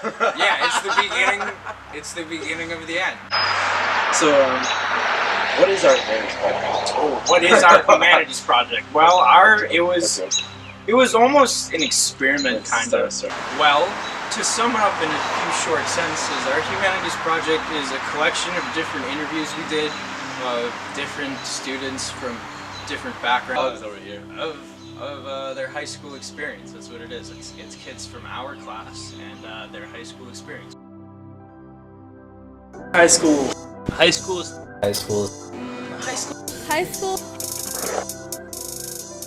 Yeah, it's the beginning. It's the beginning of the end. So, what is our humanities project? Oh, what is our humanities project? Well, it was almost an experiment, kind of. Well, to sum it up in a few short sentences, our humanities project is a collection of different interviews we did of different students from different backgrounds over here. of their high school experience. That's what it is. It's kids from our class and their high school experience. High school. High school is High school. High school. High school.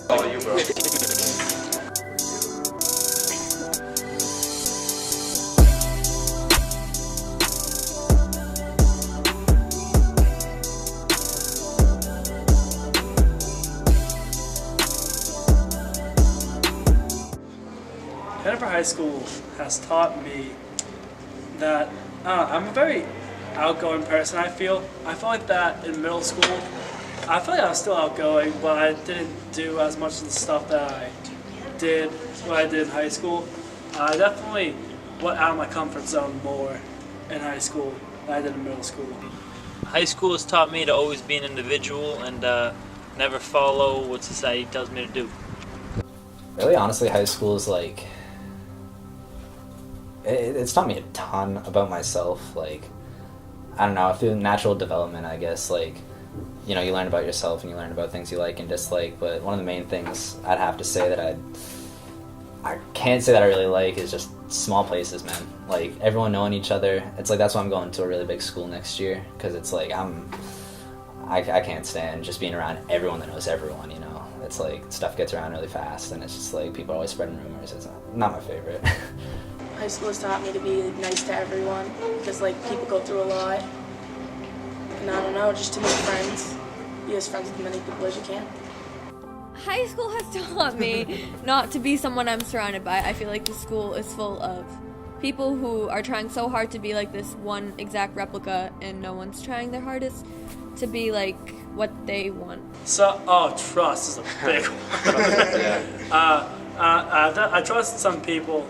Oh, you, bro. High School has taught me that I'm a very outgoing person. I feel like that in middle school. I feel like I was still outgoing, but I didn't do as much of the stuff that I did in high school. I definitely went out of my comfort zone more in high school than I did in middle school. High school has taught me to always be an individual and never follow what society tells me to do. Really, honestly, high school is like, it's taught me a ton about myself. Like, I don't know, I feel natural development, I guess. Like, you know, you learn about yourself and you learn about things you like and dislike, but one of the main things I'd have to say that I can't say that I really like is just small places, man. Like, everyone knowing each other. It's like, that's why I'm going to a really big school next year, because it's like, I can't stand just being around everyone that knows everyone, you know? It's like, stuff gets around really fast, and it's just like, people are always spreading rumors. It's not my favorite. High school has taught me to be nice to everyone, because like people go through a lot. And I don't know, just to make friends. Be as friends with as many people as you can. High school has taught me not to be someone I'm surrounded by. I feel like the school is full of people who are trying so hard to be like this one exact replica, and no one's trying their hardest to be like what they want. So, trust is a big one. I trust some people,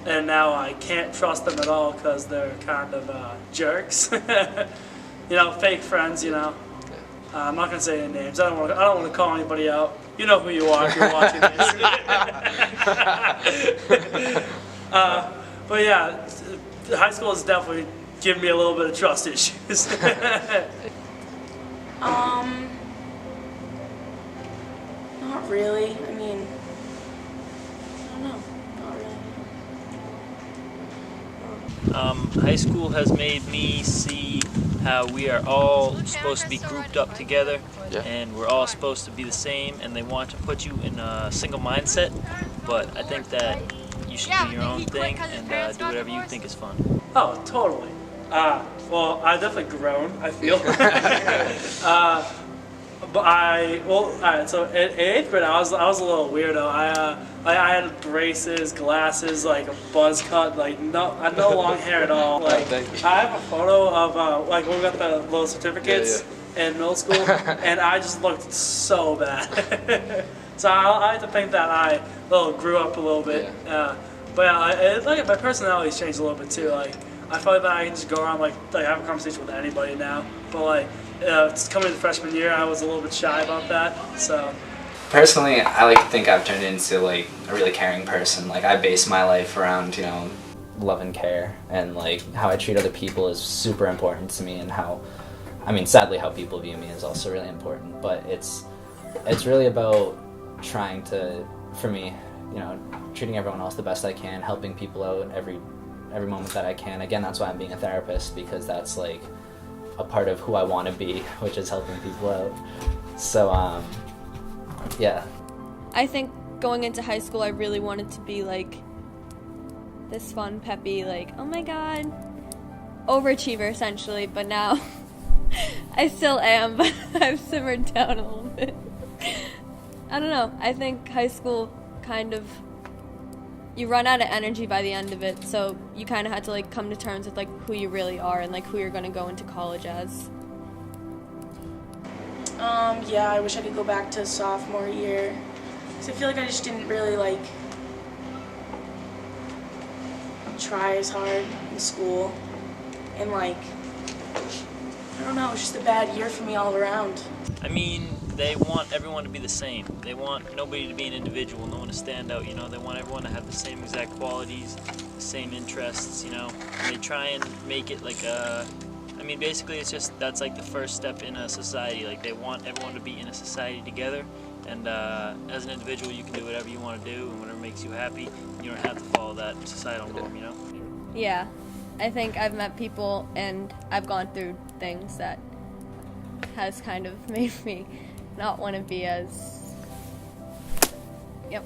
and now I can't trust them at all because they're kind of jerks. You know, fake friends. You know, I'm not gonna say any names. I don't want to call anybody out. You know who you are if you're watching this. But yeah, high school has definitely given me a little bit of trust issues. Not really. I mean, I don't know. Not really. High school has made me see how we are all supposed to be grouped up together, and we're all supposed to be the same, and they want to put you in a single mindset, but I think that you should do your own thing and do whatever you think is fun. Oh, totally. Well, I've definitely grown, I feel. But alright, so in 8th grade, I was a little weirdo. I had braces, glasses, like a buzz cut, like no long hair at all. Like, I have a photo of like when we got the little certificates in middle school, and I just looked so bad. So I like to think that I grew up a little bit. But yeah, like my personality's changed a little bit too. Like, I feel like that I can just go around like have a conversation with anybody now. But like, it's coming to freshman year, I was a little bit shy about that. So Personally, I like to think I've turned into like a really caring person. Like, I base my life around, you know, love and care, and like how I treat other people is super important to me, and how, I mean, sadly how people view me is also really important, but it's really about trying to, for me, you know, treating everyone else the best I can, helping people out every moment that I can. Again, that's why I'm being a therapist, because that's like a part of who I want to be, which is helping people out. So, yeah. I think going into high school, I really wanted to be like this fun, peppy, like, oh my god, overachiever essentially, but now I still am, but I've simmered down a little bit. I don't know, I think high school kind of, you run out of energy by the end of it, so you kind of had to like come to terms with like who you really are and like who you're going to go into college as. Yeah, I wish I could go back to sophomore year, because I feel like I just didn't really like try as hard in school, and like, I don't know, it's just a bad year for me all around. I mean, they want everyone to be the same. They want nobody to be an individual, no one to stand out, you know. They want everyone to have the same exact qualities, the same interests, you know. And they try and make it like a, I mean, basically it's just, that's like the first step in a society. Like, they want everyone to be in a society together, and as an individual you can do whatever you want to do and whatever makes you happy. You don't have to follow that societal norm, you know. Yeah, I think I've met people and I've gone through things that has kind of made me not want to be as, yep.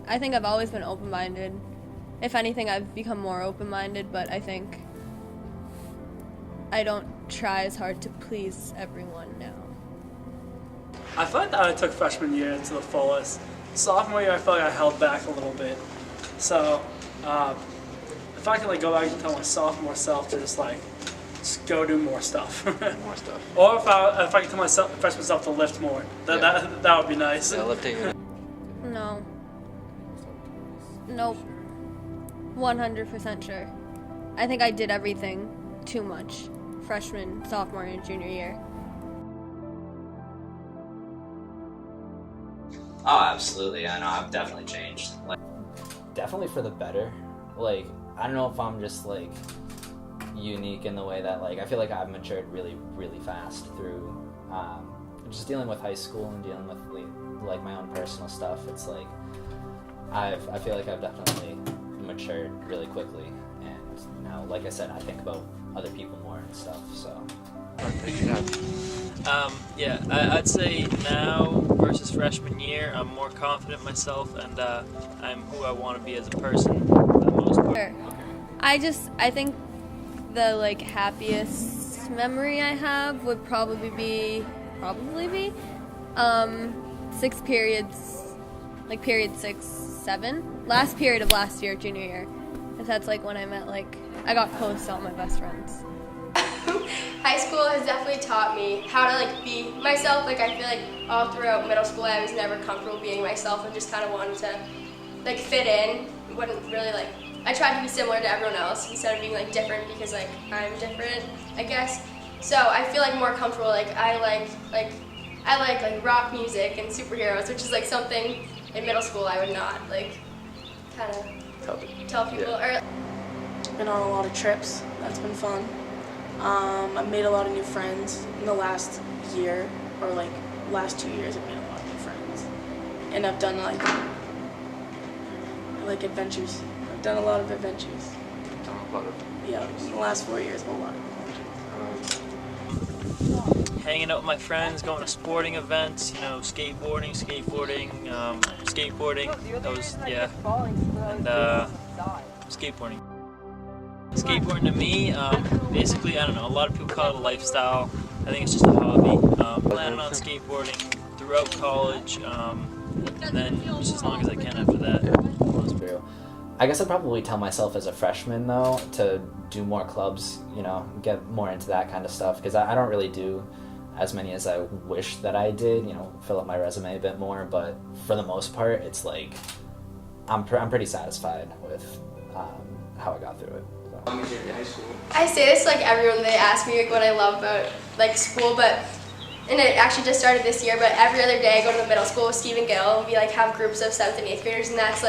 I think I've always been open-minded. If anything, I've become more open-minded, but I think I don't try as hard to please everyone now. I feel like that I took freshman year to the fullest. Sophomore year, I felt like I held back a little bit. So, if I could like go back and tell my sophomore self to just go do more stuff. More stuff. Or if I could tell my freshman self to lift more, that would be nice. Yeah, lifting. No. Nope. 100% sure. I think I did everything too much freshman, sophomore, and junior year. Oh, absolutely. I know. I've definitely changed. Like, definitely for the better. Like, I don't know if I'm just like unique in the way that like I feel like I've matured really, really fast through just dealing with high school and dealing with like my own personal stuff. It's like I feel like I've definitely matured really quickly, and now, like I said, I think about other people more and stuff. So. Yeah, I'd say now versus freshman year, I'm more confident in myself, and I'm who I want to be as a person for the most part. Sure. I think the like happiest memory I have would probably be 6 periods, like period 6, 7, last period of last year, junior year. If that's like when I met I got close to all my best friends. High school has definitely taught me how to be myself. I feel like all throughout middle school I was never comfortable being myself and just kind of wanted to fit in. Wouldn't really I tried to be similar to everyone else instead of being different because I'm different, I guess. So I feel more comfortable. I like rock music and superheroes, which is something in middle school I would not kind of tell people. Yeah. Been on a lot of trips. That's been fun. I've made a lot of new friends in the last year, or last 2 years. I've made a lot of new friends, and I've done I like adventures. I've done a lot of adventures. Yeah, in the last 4 years, a lot of adventures. Hanging out with my friends, going to sporting events, skateboarding. Those, yeah, and skateboarding. Skateboarding to me, basically, I don't know, a lot of people call it a lifestyle. I think it's just a hobby. Planning on skateboarding throughout college, and then just as long as I can after that. I guess I'd probably tell myself as a freshman, though, to do more clubs, get more into that kind of stuff, because I don't really do as many as I wish that I did, fill up my resume a bit more, but for the most part, it's I'm pretty satisfied with how I got through it. I say this everyone, they ask me what I love about school, and it actually just started this year, but every other day I go to the middle school with Steve and Gil, and we have groups of 7th and 8th graders, and that's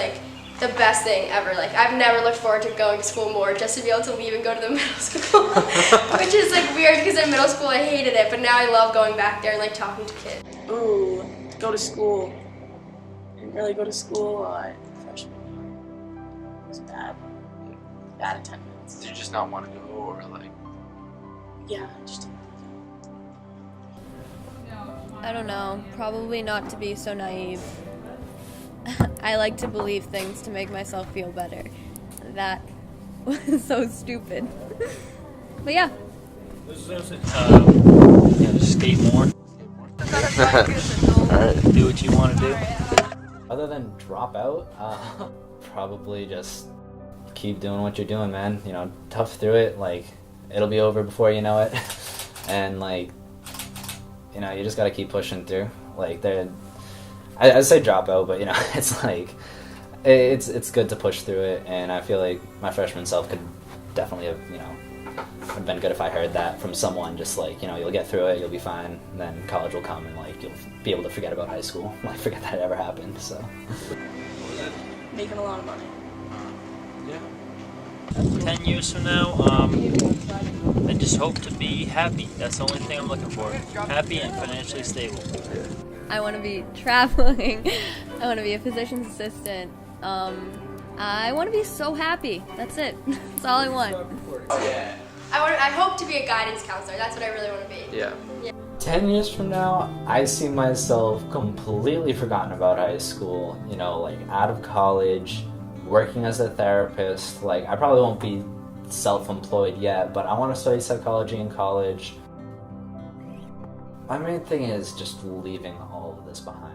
the best thing ever. I've never looked forward to going to school more, just to be able to leave and go to the middle school, which is weird because in middle school I hated it, but now I love going back there and talking to kids. Ooh, go to school. I didn't really go to school a lot freshman year. It was bad. Bad attendance. Did you just not want to go, or Yeah, I just didn't. I don't know, probably not to be so naive. I like to believe things to make myself feel better. That was so stupid. But yeah. Just skate more. Do what you want to do. Other than drop out, probably just keep doing what you're doing, man. Tough through it. It'll be over before you know it. And you just gotta keep pushing through. I'd say drop out, but it's it's good to push through it, and I feel like my freshman self could definitely have, have been good if I heard that from someone, just like, you'll get through it, you'll be fine, and then college will come and like you'll be able to forget about high school, like forget that it ever happened. So Making a lot of money. 10 years from now, I just hope to be happy. That's the only thing I'm looking for. Happy and financially stable. I want to be traveling. I want to be a physician's assistant. I want to be so happy. That's it. That's all I want. I hope to be a guidance counselor. That's what I really want to be. Yeah. 10 years from now, I see myself completely forgotten about high school, like out of college, working as a therapist. Like, I probably won't be self-employed yet, but I want to study psychology in college. My main thing is just leaving all of this behind.